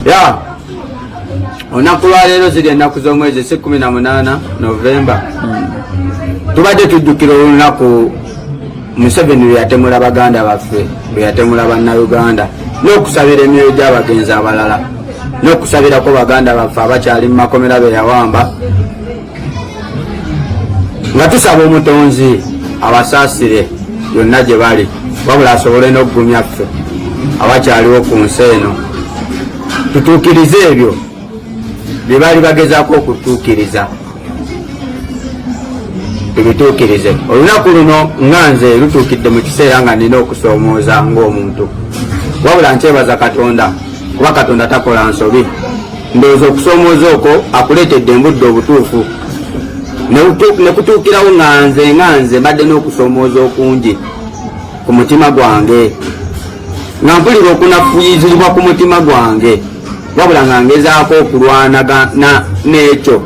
Ya onakulwa leero ziri ennaku z'omwezi 18 Novemba. Tubadde tujjukira olunaku Museveni lwe yatemula baganda baffe, lwe yatemula bannayuganda, n'okusabira emyoyo gy'abagenzi abalala, n'okusabirako baganda baffe abakyali mu makomera be yawamba, nga tusaba omutonzi abasaasire yonna gye bali, wabula asobole n'okugumya ffe abakyaliwo ku nsi eno. Tutuukirize ebyo bye baali bagezaako okutuukiriza, tubituukirize. Olunaku luno nganze lutuukidde mu kiseera nga nina okusoomooza ng'omuntu, wabula nkyebaza Katonda kuba Katonda takola nsobi. Ndowooza okusoomooza okwo akuleetedde embudde obutuufu, ne kutuukirawo nganze mbadde n'okusoomooza okungi ku mutima gwange, nga mpulira okunafuyiziibwa ku mutima gwange, wabula nga ngezaako okulwanaga n'ekyo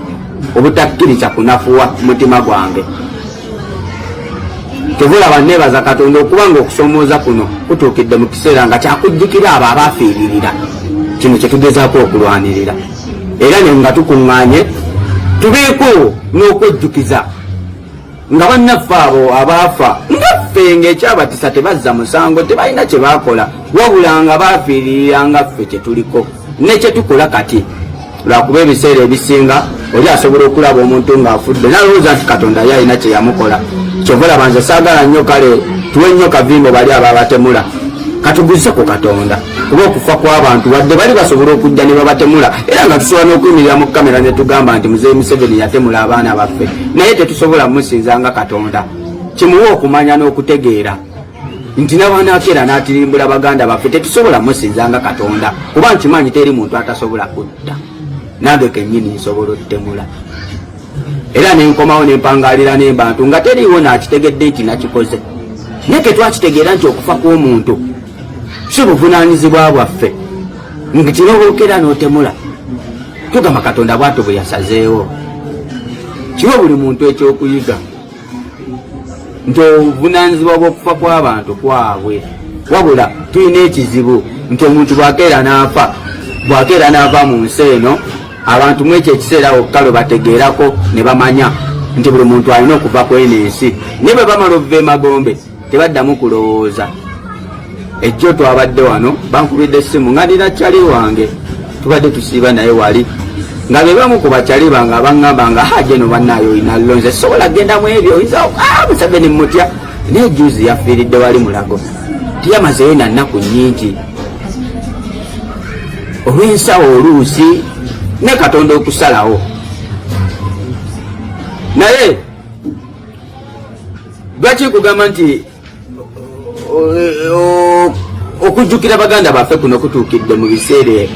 obutakkiriza kunafuwa ku mutima gwange. Tubulaba nebaza Katonda okuba nga okusoomooza kuno kutuukidde mu kiseera nga kyakujjukira abo abaafiiririra kino kye tugezaako okulwanirira, era ne nga tukuŋŋaanye tubeeko n'okwejjukiza nga bannaffe abo abaafa ngaffe ng'ekyabatisa tebazza musango, tebalina kye baakola, wabula nga baafiiririra nga ffe kye tuliko ne kye tukola kati. Lwakuba ebiseera ebisinga oli asobola okulaba omuntu ng'afudde n'alowooza nti Katonda ye alina kye yamukola. Kyova olaba nze saagala nnyo kale tuwe nnyo kavimbo bali abaabatemula, katuguzise ku Katonda, kuba okufa kw'abantu wadde bali basobola okujja ne babatemula, era nga tusobola n'okuyimirira mu kamera ne tugamba nti Muzeeyi Museveni yatemula abaana baffe, naye tetusobola musinza nga Katonda. Kimuwa okumanya n'okutegeera nti n'abanaakeera n'atirimbula baganda baffe tetusobola musinza nga Katonda, kuba nkimanyi teri muntu atasobola kutta, nange kennyini nsobola otutemula. Era nenkomawo nempangaalira n'embantu nga teriiwo n'akitegedde nti nakikoze, naye ketwakitegeera nti okufa kw'omuntu si buvunaanyizibwa bwaffe, nga kinobookera n'otemula tugamba Katonda bw'atyo bwe yasazeewo. Kiwa buli muntu ekyokuyiga nti obuvunaanyizibwa bw'okufa kw'abantu kwabwe, wabula tulina ekizibu nti omuntu bw'akeera n'afa mu nsi eno, abantu mu ekyo ekiseera okkalo bategeerako ne bamanya nti buli muntu alina okuva kw'eno ensi, naye bwe bamala okuva emagombe tebaddamu kulowooza. Ejjo twabadde wano bankubidde essimu nga nina kyali wange tubadde tusiiba naye wali, nga be bamu ku bakyali bange abaŋŋamba nga haje no bannaayo olina lonze sobola genda mu ebyo oyinza Museveni mutya, naye juzi yafiiridde wali Mulago tiyamazeyo na nnaku nnyingi olw'ensawo oluusi ne Katonda okusalawo. Naye lwaki kugamba nti okujjukira baganda baffe kuno kutuukidde mu biseera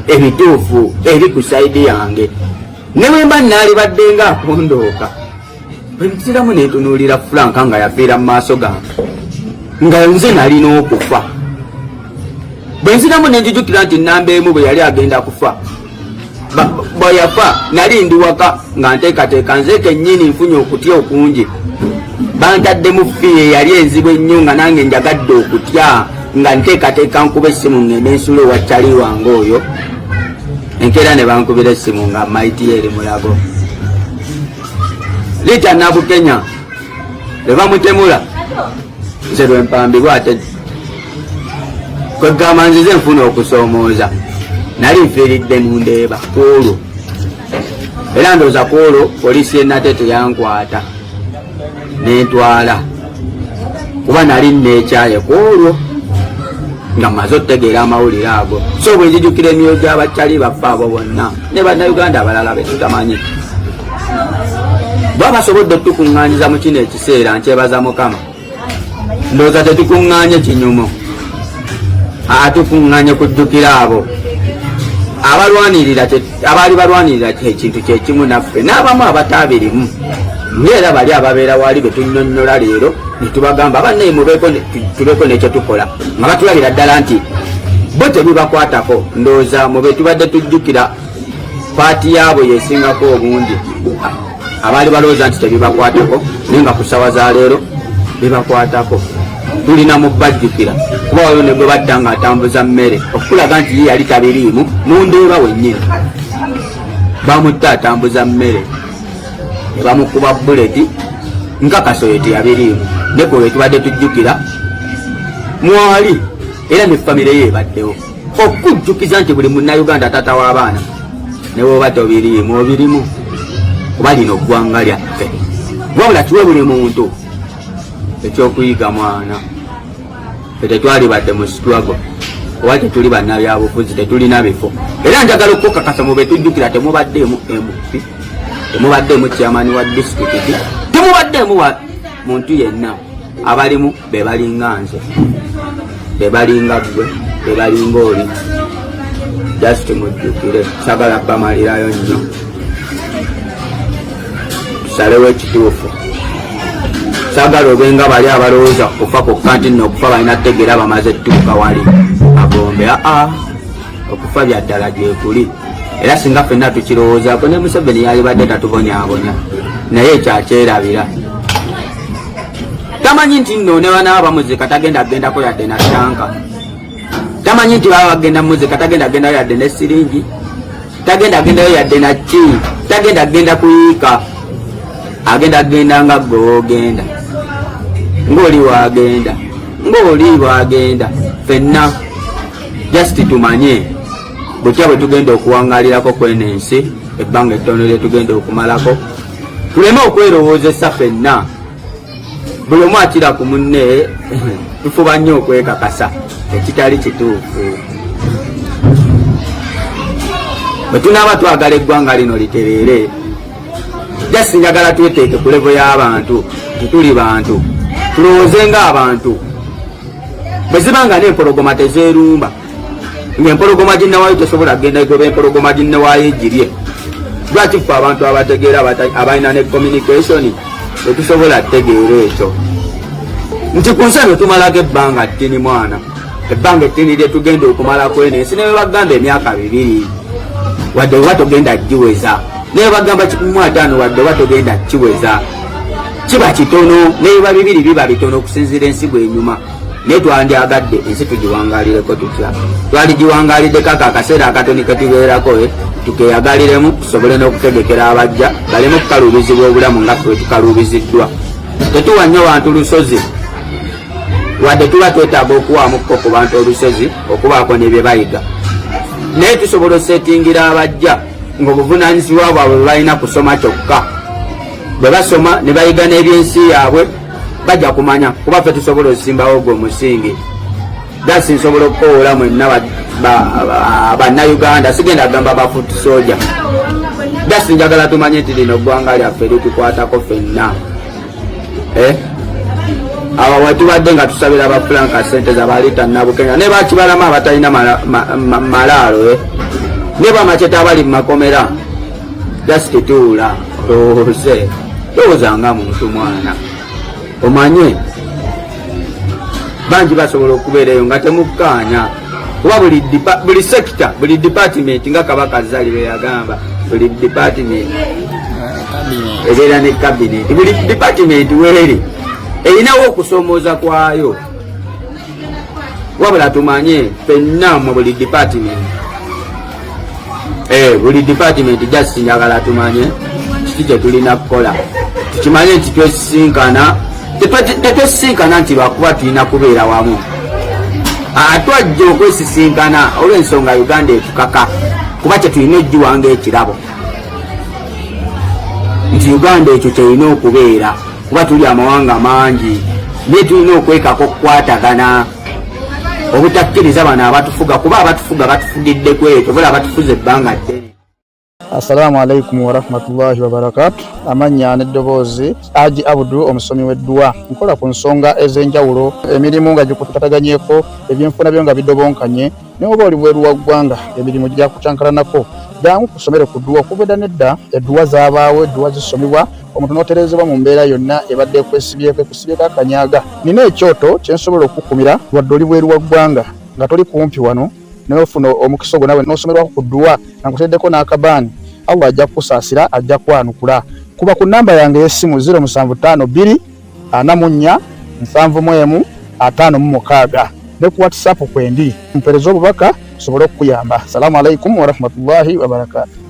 ebituufu eri ku saidi yange, ne bwe mba naalibadde nga akondooka bwe nsiramu neetunuulira Franka nga yafiira mu maaso gange nga nze nalina okufa, bwe nsiramu nenjujukira nti nnamba emu bwe yali agenda kufa, bwe yafa nali ndi waka nga nteekateeka nze kennyini nfunye okutya okungi, bantaddemu fiye yali enzibu ennyo nga nange njagadde okutya, nga nteekateeka nkuba essimu ngende nsula ewa kyali wange oyo, enkeera ne bankubira essimu nga maiti eri Mulago. Lita Nabukenya lwe bamutemula nze lwe mpambibwa ate kwegamba nzize nfuna okusoomooza, nali nfiiridde mu ndeeba kwolwo, era ndowooza kwolwo poliisi ennate teyankwata nentwala kuba nali neekyaye kwolwo nga mmaze okutegeera amawulire ago. So bwe njijukira emyoyo gy'abakyali baffe abo bonna ne bannayuganda abalala be tutamanyi baba basobodde okutukuŋŋaanyiza mu kino ekiseera, nkyebaza Mukama. Ndowooza tetukuŋŋaanye kinyumo, tukuŋŋaanye kujjukira abo abaali balwanirira ekintu kyekimu naffe, n'abamu abataabirimu, ng'era bali ababeera wali be tunnyonnyola leero ne tubagamba bannaye tubeeko n'ekyo tukola, nga batulabira ddala nti bo tebibakwatako. Ndowooza mu be tubadde tujjukira paati yaabwe yeesingako obungi abaali balowooza nti tebibakwatako, naye nga ku ssawa za leero bibakwatako. tulina mubajjukira kuba waliwo ne gwe badda nga atambuza mmere okulaga nti ye yali tabiriimu mundeeba wennyini bamutta atambuza mmere ne bamukuba buleti nkakasa oyo teyabiriimu neko we tubadde tujjukira mwali era ne famire ye ebaddewo okujjukiza nti buli munnayuganda tata w'abaana ne bwoba tobiriimu obirimu kuba lino ggwanga lyaffe wabula kiwe buli muntu ekyokuyiga mwana tetwali badde mu struggle oba tetuli bannabyabufuzi tetulina bifo era njagala okukakasa mu betujjukira temubaddeemu MP temubaddeemu chairman wa disitulikiti temubaddeemu wa muntu yenna abalimu bebalinga nze bebalinga ggwe bebalinga oli just mujjukire sagala bamalirayo nnyo tusalewo ekituufu sagala obenga bali abalowooza kufa kokka nti nno okufa balina tegeera bamaze ettuuka wali agombe okufa byaddala gyekuli era singa ffenna tukirowoozaako ne Museveni yalibadde tatubonyaabonya naye ekyakyerabira tamanyi nti nno ne banaaba bamuzika tagendako yadde na tanka tamanyi nti baba bagenda muzika tagendayo yadde ne siringi tagendayo yadde na ki tagendagenda kuyiika agenda nga gwe woogenda ng'oli wagenda ng'oli bwagenda ffenna just tumanye butya bwe tugenda okuwangalirako kweno ensi ebbanga ettono lye tugenda okumalako tuleme okwerowoozesa ffenna buli omu akira ku munne tufuba nnyo okwekakasa ekitali kituufu bwe tunaaba twagala eggwanga lino litereere just njagala tweteeke ku levo y'abantu tituli bantu tulowooze ng'abantu bwe zibanga n'empologoma tezeerumba ng'empologoma ginnewaayo tesobola kgenda egoba empologoma ginnewaayo egirye lwaki ffe abantu abategeera abalina ne communication tetusobola tegeera ekyo nti ku nsi eno tumalako ebbanga ttini mwana ebbanga ettini lye tugenda okumalako eno ensi ne bagamba emyaka 2 wadde oba togenda giweza naye bagamba 15 wadde oba togenda kiweza kiba kitono neba 2 biba bitono okusinziira ensigo enyuma naye twandyagadde ensi tugiwangalireko tutya twaligiwangalidde kaka akaseera akatoni ketubeerako tukeyagaliremu tusobole n'okutegekera abajja baleme okukaluubizibwa obulamu nga ffe tukaluubiziddwa tetuwa nnyo bantu lusozi wadde tuba twetaaga okuwaamuko ku bantu olusozi okubaako ne bye bayiga naye tusobola osetingira abajja ng'obuvunaanyizibwa bwabwe bwe balina kusoma kyokka bwe basoma ne bayiga n'ebyensi yaabwe bajja kumanya kuba ffe tusobola osimbawo gwe omusingi dasi nsobola okukowoola mwenna bannayuganda sigenda gamba bafuti soja dasi njagala tumanye nti lino ggwanga lyaffe litukwatako ffenna awo wetubadde nga tusabira abafranka sente zabalita nabukenya ne bakibalama abatalina malaalo ne bamaceta abali mu makomera dasi tituula olowooze towoozanga muntu mwana omanye bangi basobola okubeerayo nga temukkaanya kuba buli sekita buli department nga kabaka zali bwe yagamba buli department ebeera ne cabinet buli department weeri erinawo okusoomooza kwayo wabula tumanye ffenna mu buli department buli department just njagala tumanye kiki kye tulina kukola tukimanye nti twesisinkana tetwesisinkana nti lwakuba tulina kubeera wamu twajja okwesisinkana olw'ensonga Uganda etukaka kuba kyetulina ogiwanga ekirabo nti Uganda ekyo kyerina okubeera kuba tuli amawanga mangi naye tulina okwekako okukwatagana obutakkiriza bano abatufuga kuba abatufuga batufugidde ku ekyo bula abatufuza ebbanga ddene. Assalamu alaikum warahmatullahi wabarakatuh. Amanya n'eddoboozi Haji Abdul omusomi w'eddua nkola ku nsonga ez'enjawulo emirimu nga gikutataganyeko ebyenfuna byo nga bidobonkanye ne oba oli bweru wa ggwanga emirimu gya kucankalanako jangu kusomere ku ddua okuvudda nedda eddua zaabaawo eddua zisomibwa omuntu n'oterezebwa mu mbeera yonna ebadde ekwesibyeko ekusibyeko akanyaga. Nina ekyoto kyensobola okukumira wadde oli bweru wa ggwanga nga toli kumpi wano n'ofuna omukisa ogwo nawe n'osomerwako ku ddua nga nkuteddeko n'akabaani Allah ajja kusaasira ajja kwanukula. Kuba ku namba yange y'essimu 0752 44 71 556 ne ku WhatsApp kwendi mpereza obubaka sobole okuyamba. Assalamu alaikum warahmatullahi wabarakatuh.